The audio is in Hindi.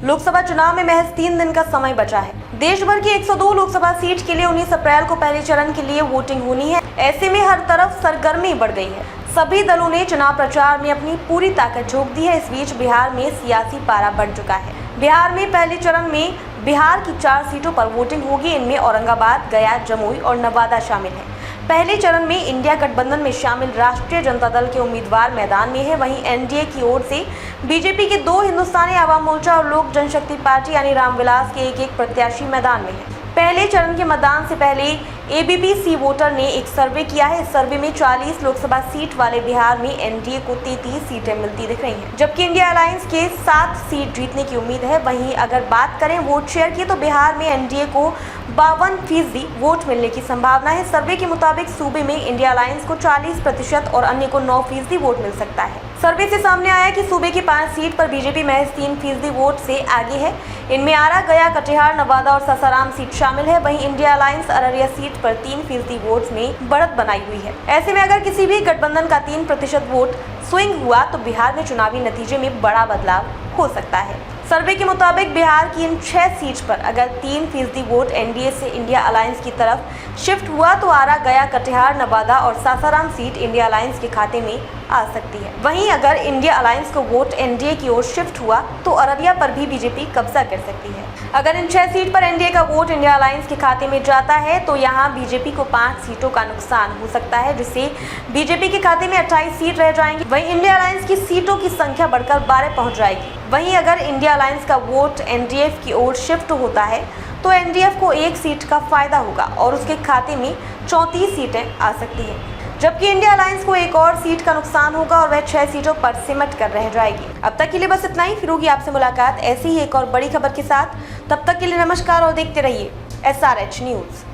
लोकसभा चुनाव में महज 3 दिन का समय बचा है। देश भर की 102 लोकसभा सीट के लिए 19 अप्रैल को पहले चरण के लिए वोटिंग होनी है। ऐसे में हर तरफ सरगर्मी बढ़ गई है। सभी दलों ने चुनाव प्रचार में अपनी पूरी ताकत झोंक दी है। इस बीच बिहार में सियासी पारा बढ़ चुका है। बिहार में पहले चरण में बिहार की 4 सीटों पर वोटिंग होगी। इनमें औरंगाबाद, गया, जमुई और नवादा शामिल है। पहले चरण में इंडिया गठबंधन में शामिल राष्ट्रीय जनता दल के उम्मीदवार मैदान में है। वहीं एनडीए की ओर से बीजेपी के 2, हिंदुस्तानी आवाम मोर्चा और लोक जनशक्ति पार्टी यानी रामविलास के एक प्रत्याशी मैदान में है। पहले चरण के मतदान से पहले एबीपी सी वोटर ने एक सर्वे किया है। इस सर्वे में 40 लोकसभा सीट वाले बिहार में एनडीए को 33 सीटें मिलती दिख रही हैं, जबकि इंडिया अलायंस के 7 सीट जीतने की उम्मीद है। वहीं अगर बात करें वोट शेयर की तो बिहार में एनडीए को 52% वोट मिलने की संभावना है। सर्वे के मुताबिक सूबे में इंडिया अलायंस को 40% और अन्य को 9% वोट मिल सकता है। सर्वे से सामने आया कि सूबे की 5 सीट पर बीजेपी महज 3% वोट से आगे है। इनमें आरा, गया, कटिहार, नवादा और सासाराम सीट शामिल है। वहीं इंडिया अलायंस अररिया सीट पर 3% वोट में बढ़त बनाई हुई है। ऐसे में अगर किसी भी गठबंधन का 3% वोट स्विंग हुआ तो बिहार में चुनावी नतीजे में बड़ा बदलाव हो सकता है। सर्वे के मुताबिक बिहार की इन 6 सीट पर अगर 3% वोट एनडीए से इंडिया अलायंस की तरफ शिफ्ट हुआ तो आरा, गया, कटिहार, नवादा और सासाराम सीट इंडिया अलायंस के खाते में आ सकती है। वहीं अगर इंडिया अलायंस को वोट एनडीए की ओर शिफ्ट हुआ तो अररिया पर भी बीजेपी कब्जा कर सकती है। अगर इन 6 सीट पर एनडीए का वोट इंडिया अलायंस के खाते में जाता है तो यहाँ बीजेपी को 5 सीटों का नुकसान हो सकता है, जिससे बीजेपी के खाते में 28 सीट रह जाएंगी। वहीं इंडिया अलायंस की सीटों की संख्या बढ़कर 12 पहुंच जाएगी। वहीं अगर इंडिया अलायंस का वोट एनडीएफ की ओर शिफ्ट होता है तो एनडीएफ को 1 सीट का फायदा होगा और उसके खाते में 34 सीटें आ सकती है, जबकि इंडिया अलायंस को 1 और सीट का नुकसान होगा और वह 6 सीटों पर सिमट कर रह जाएगी। अब तक के लिए बस इतना ही। फिर होगी आपसे मुलाकात ऐसी ही एक और बड़ी खबर के साथ। तब तक के लिए नमस्कार और देखते रहिए SRH न्यूज।